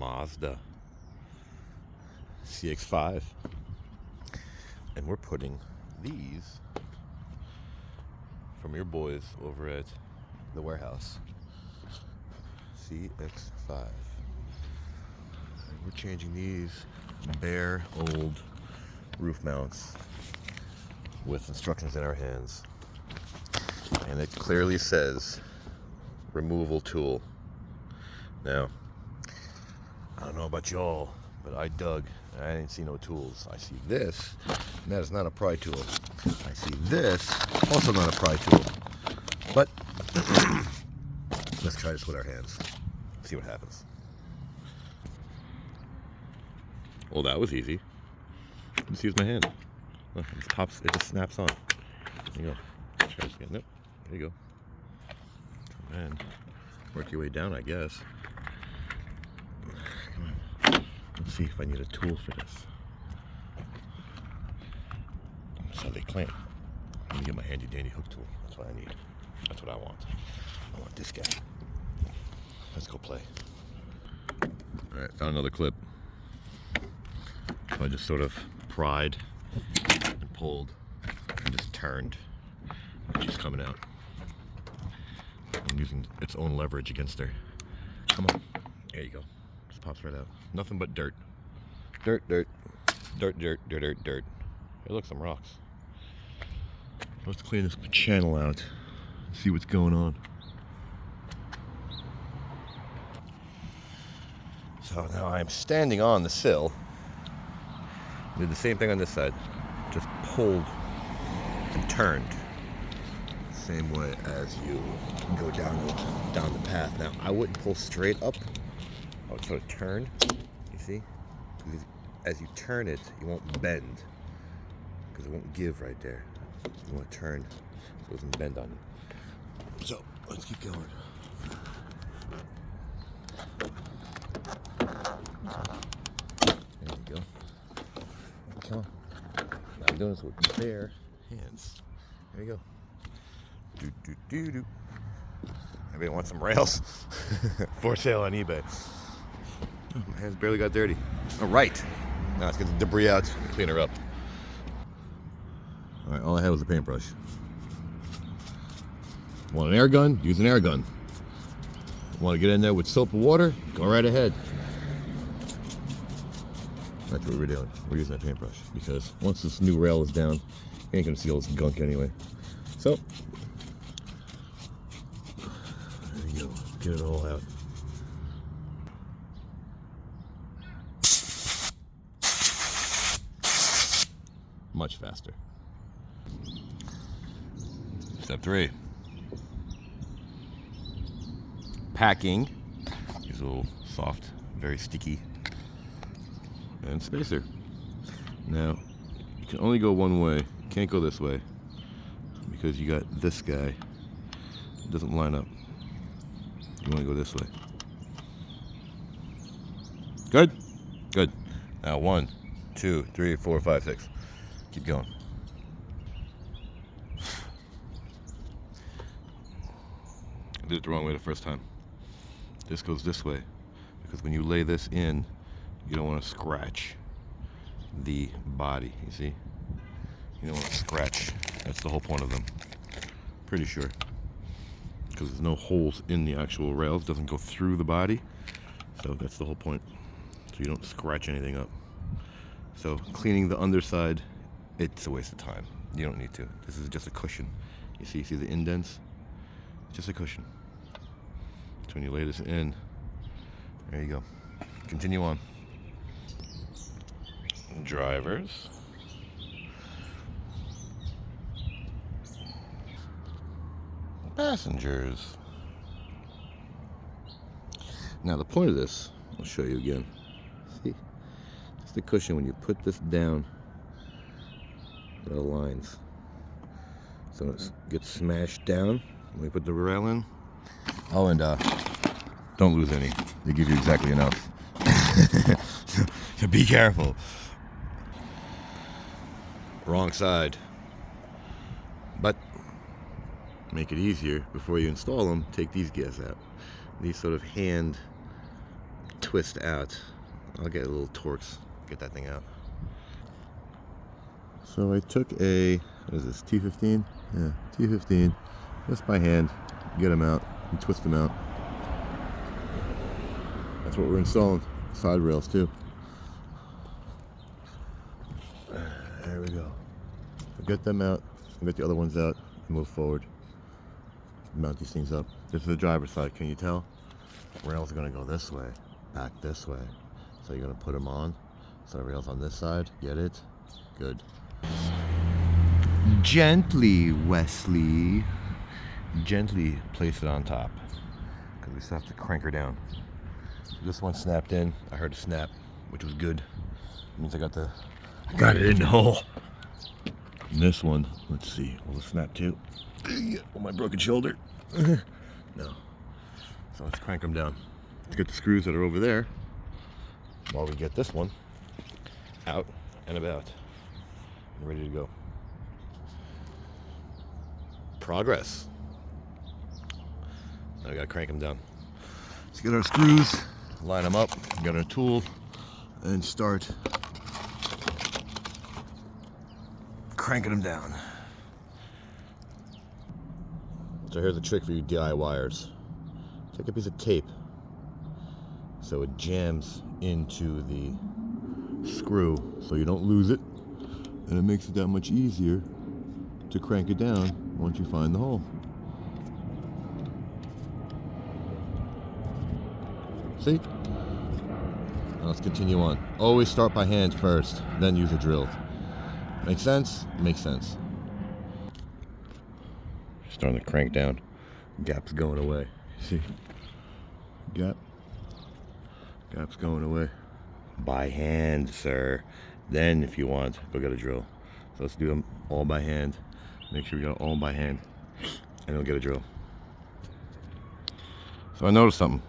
Mazda CX-5, and we're putting these from your boys over at the warehouse. CX-5. And we're changing these bare old roof mounts with instructions in our hands, and it clearly says removal tool. Now, I don't know about y'all, but I dug and I didn't see no tools. I see this, and that is not a pry tool. I see this, also not a pry tool. But let's try this with our hands. See what happens. Well, that was easy. Just use my hand. Look, it just pops, it just snaps on. There you go. Try this again. Nope. There you go. And work your way down, I guess. Come on. Let's see if I need a tool for this. That's how they clamp. Let me get my handy dandy hook tool. That's what I need. That's what I want. I want this guy. Let's go play. Alright, found another clip. So I just sort of pried and pulled and just turned. And she's coming out. I'm using its own leverage against her. Come on. There you go. Just pops right out. Nothing but dirt. Dirt, dirt. Dirt, dirt, dirt, dirt, dirt. Hey, look, some rocks. Let's clean this channel out. See what's going on. So now I'm standing on the sill. Did the same thing on this side. Just pulled and turned. Same way as you go down the path. Now I wouldn't pull straight up. I would sort of turn. You see? Because as you turn it, you won't bend. Because it won't give right there. You want to turn so it doesn't bend on you. So let's keep going. There you go. Come on. Now I'm doing this with bare hands. There you go. Do do do do. Anybody want some rails? For sale on eBay. Oh, my hands barely got dirty. All right. Now let's get the debris out and clean her up. All right, all I had was a paintbrush. Want an air gun? Use an air gun. Want to get in there with soap and water? Go right ahead. That's what we're doing. We're using that paintbrush because once this new rail is down, you ain't gonna see all this gunk anyway. So, there you go. Get it all out. Much faster. Step 3. Packing. Here's a little soft, very sticky. And spacer. Now, you can only go one way. You can't go this way. Because you got this guy. It doesn't line up. You want to go this way. Good? Good. Now 1, 2, 3, 4, 5, 6. Keep going. I did it the wrong way the first time. This goes this way. Because when you lay this in, you don't want to scratch the body, you see? You don't want to scratch. That's the whole point of them. Pretty sure. Because there's no holes in the actual rails. It doesn't go through the body. So that's the whole point. So you don't scratch anything up. So cleaning the underside, it's a waste of time. You don't need to. This is just a cushion. You see the indents? It's just a cushion. So when you lay this in, there you go. Continue on. Drivers. Passengers. Now the point of this, I'll show you again. See? It's the cushion. When you put this down, it aligns. So it gets smashed down when we put the rail in. Oh, and don't lose any. They give you exactly enough. So be careful. Wrong side. But make it easier before you install them. Take these guys out. These sort of hand twist out. I'll get a little Torx, get that thing out. So I took a, what is this, T15? Yeah, T15, just by hand, get them out and twist them out. That's what we're installing, side rails too. There we go. We'll get them out, we'll get the other ones out, and move forward. Mount these things up. This is the driver's side, can you tell? Rails are gonna go this way, back this way. So you're gonna put them on. So the rails on this side, get it? Good. Gently, Wesley. Gently place it on top. Because we still have to crank her down. So this one snapped in. I heard a snap, which was good. It means I got it in the hole. And this one, let's see, will it snap too? With my broken shoulder. No. So let's crank them down. Let's get the screws that are over there while we get this one out and about and ready to go. Progress. Now we gotta crank them down. Let's get our screws, line them up, get our tool, and start cranking them down. So here's a trick for you DIYers. Take a piece of tape so it jams into the screw so you don't lose it, and it makes it that much easier to crank it down once you find the hole. See? Now let's continue on. Always start by hand first, then use a drill. Make sense? Makes sense. Starting to crank down. Gap's going away. See? Gap's going away. By hand, sir. Then, if you want, go get a drill. So let's do them all by hand. Make sure we got all by hand. And we'll get a drill. So I noticed something.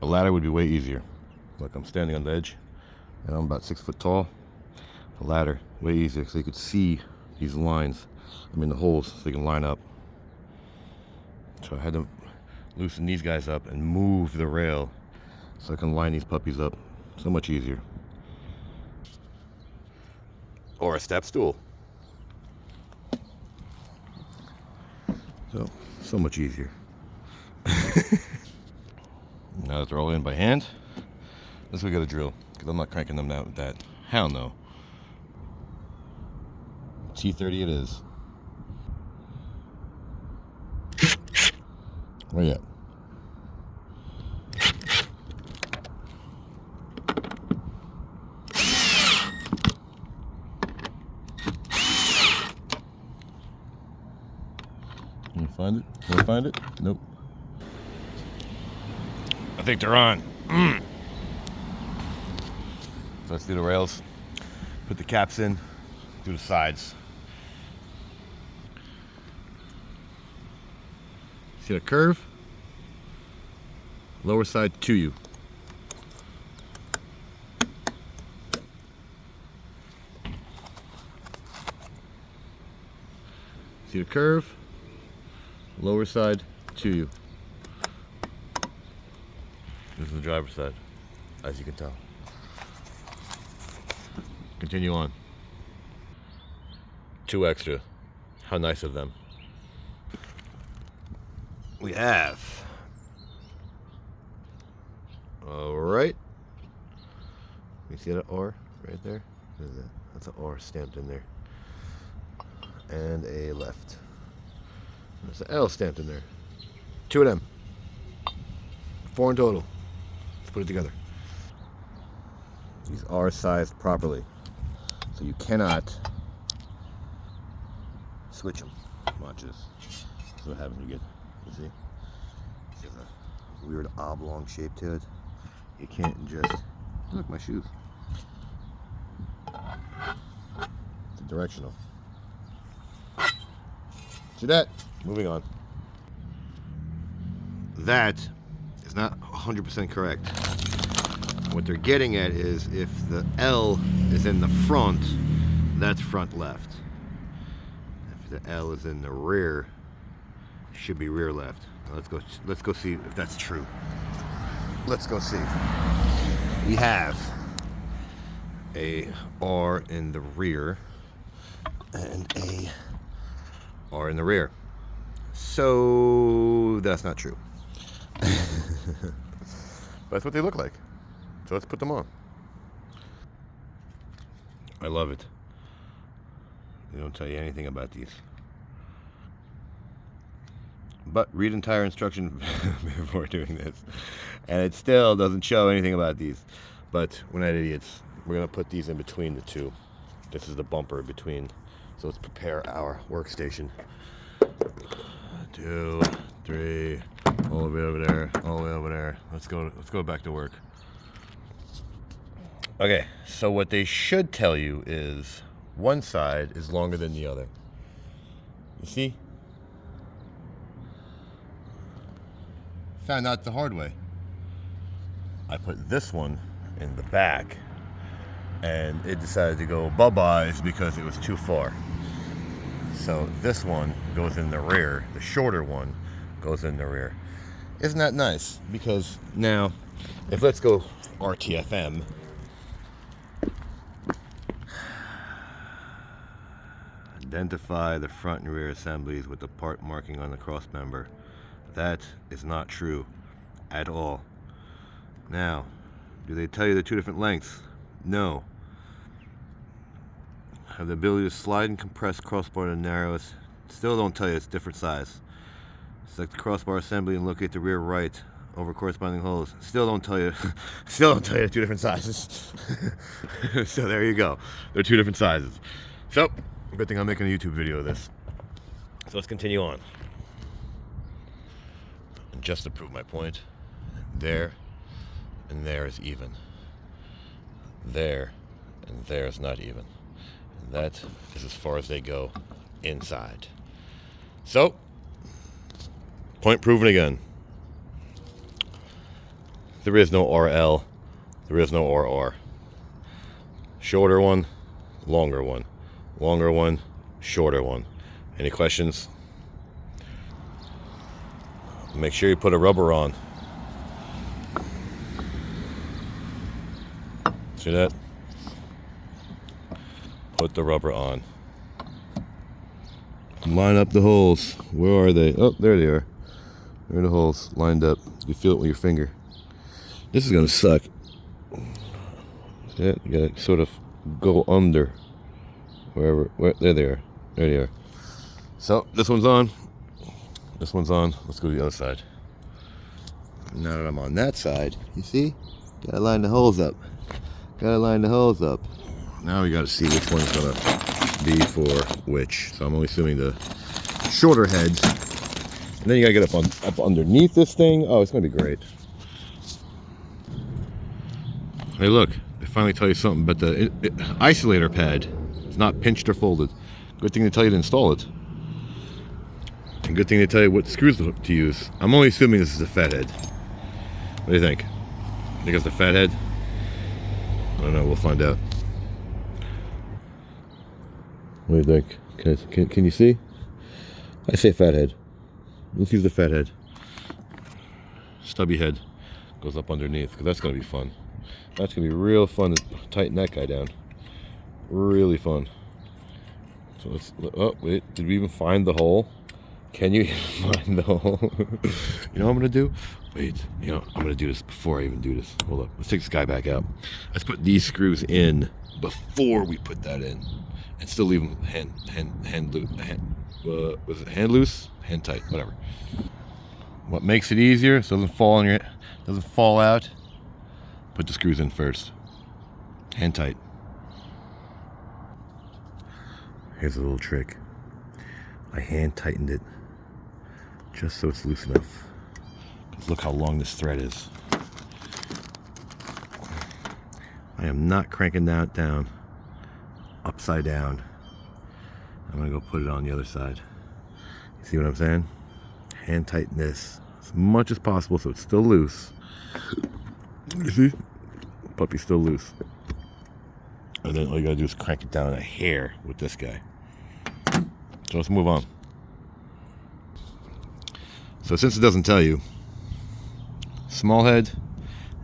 A ladder would be way easier. Look, I'm standing on the edge, and I'm about 6 foot tall. A ladder, way easier, so you could see these lines. I mean the holes, so you can line up. So I had to loosen these guys up and move the rail so I can line these puppies up. So much easier. Or a step stool. So much easier. Now that they're all in by hand, let's go get a drill, because I'm not cranking them down with that. Hell no. T30 it is. Where you at? Can you find it? Can I find it? Nope. I think they're on. So let's do the rails. Put the caps in. Do the sides. See the curve? Lower side to you. See the curve? Lower side to you. This is the driver's side, as you can tell. Continue on. 2 extra. How nice of them. We have. Alright. You see that R right there? What is that? That's an R stamped in there. And a left. There's an L stamped in there. 2 of them. 4 in total. Let's put it together. These are sized properly. So you cannot switch them. Watch this. That's what happens when you get, you see? There's a weird oblong shape to it. You can't just, look, my shoes. It's directional. See that? Moving on. That is not 100% correct. What they're getting at is if the L is in the front, that's front left. If the L is in the rear, it should be rear left. Now let's go see if that's true. Let's go see. we have a R in the rear and a R in the rear. So that's not true. But that's what they look like. So let's put them on. I love it. They don't tell you anything about these. But read entire instruction before doing this. And it still doesn't show anything about these. But we're not idiots. We're going to put these in between the two. This is the bumper between. So let's prepare our workstation. 2, 3, all the way over there, all the way over there. Let's go back to work. Okay, so what they should tell you is one side is longer than the other. You see? Found out the hard way. I put this one in the back and it decided to go bye-byes because it was too far. So this one goes in the rear. The shorter one goes in the rear. Isn't that nice? Because now, if let's go RTFM, identify the front and rear assemblies with the part marking on the cross member. That is not true at all. Now, do they tell you they're two different lengths? No. Have the ability to slide and compress crossbar to the narrowest. Still don't tell you it's different size. Select the crossbar assembly and locate the rear right over corresponding holes. Still don't tell you. Still don't tell you two different sizes. So there you go. They're two different sizes. So good thing I'm making a YouTube video of this. So let's continue on. And just to prove my point, there and there is even. There and there is not even. And that is as far as they go inside. So, point proven again. There is no RL. There is no RR. Shorter one, longer one. Longer one, shorter one. Any questions? Make sure you put a rubber on. See that? Put the rubber on. Line up the holes. Where are they? Oh, there they are. There are the holes lined up. You feel it with your finger. This is gonna suck. See that? You gotta sort of go under. There they are. There they are. So this one's on. This one's on. Let's go to the other side. Now that I'm on that side, you see? Gotta line the holes up. Gotta line the holes up. Now we gotta see which one's gonna be for which. So I'm only assuming the shorter heads. And then you gotta get up underneath this thing. Oh, it's gonna be great. Hey, look, they finally tell you something, but the isolator pad is not pinched or folded. Good thing they tell you to install it. And good thing they tell you what screws to use. I'm only assuming this is a fat head. What do you think? Think it's the fat head? I don't know, we'll find out. What do you think? Can you see? I say fat head. Let's use the fat head. Stubby head goes up underneath, because that's going to be fun. That's going to be real fun to tighten that guy down. Really fun. So let's, oh wait, did we even find the hole? Can you even find the hole? You know what I'm going to do? Wait, you know, I'm going to do this before I even do this. Hold up, let's take this guy back out. Let's put these screws in before we put that in. And still leave them hand loose, hand tight, whatever. What makes it easier so it doesn't fall out? Put the screws in first. Hand tight. Here's a little trick. I hand tightened it just so it's loose enough. Look how long this thread is. I am not cranking that down upside down. I'm gonna go put it on the other side. You see what I'm saying? Hand tighten this as much as possible so it's still loose. You see? Puppy's still loose. And then all you gotta do is crank it down a hair with this guy. So let's move on. So since it doesn't tell you, small head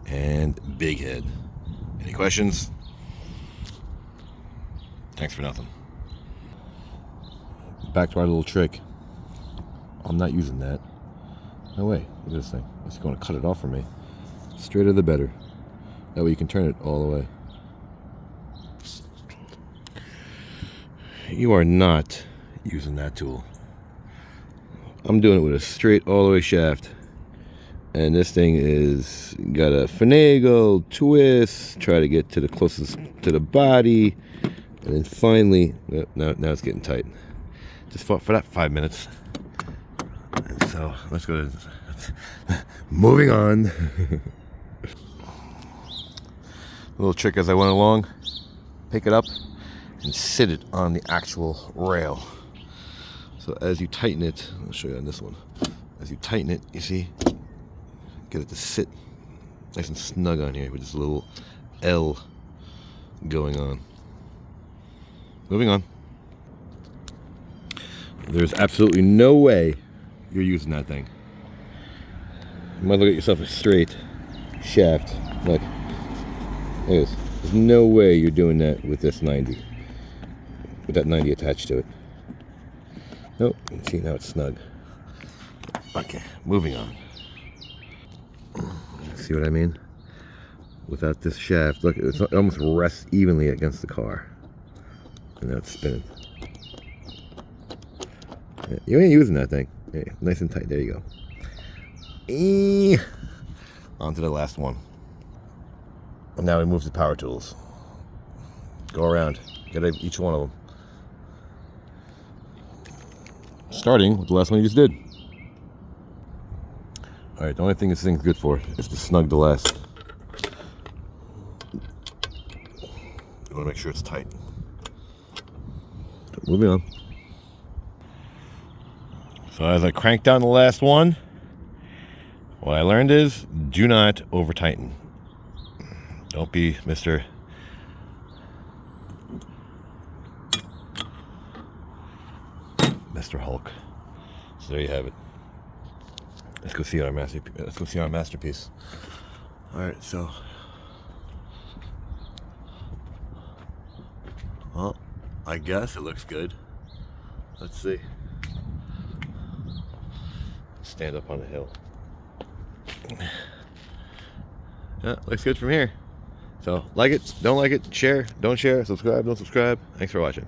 and big head. Any questions? Thanks for nothing. Back to our little trick. I'm not using that. No way. Look at this thing. It's going to cut it off for me. Straighter the better. That way you can turn it all the way. You are not using that tool. I'm doing it with a straight all the way shaft. And this thing is got a finagle, twist, try to get to the closest to the body. And then finally, now it's getting tight. Just fought for that 5 minutes. And so let's go to moving on. A little trick as I went along. Pick it up and sit it on the actual rail. So as you tighten it, I'll show you on this one. As you tighten it, you see, get it to sit nice and snug on here with this little L going on. Moving on. There's absolutely no way you're using that thing. You might look at yourself a straight shaft. Look at this. There's no way you're doing that with this 90. With that 90 attached to it. Nope. See, now it's snug. Okay, moving on. See what I mean? Without this shaft, look, it almost rests evenly against the car. And now it's spinning. Yeah, you ain't using that thing. Yeah, nice and tight. There you go. On to the last one. And now we move to power tools. Go around. Get each one of them. Starting with the last one you just did. Alright, the only thing this thing's good for is to snug the last. You want to make sure it's tight. Moving on. So as I crank down the last one, what I learned is do not over tighten. Don't be Mr. Hulk. So there you have it. Let's go see our masterpiece. Let's go see our masterpiece. All right, so. Well, I guess it looks good. Let's see. Stand up on the hill. Yeah, looks good from here. So, like it, don't like it, share, don't share, subscribe, don't subscribe. Thanks for watching.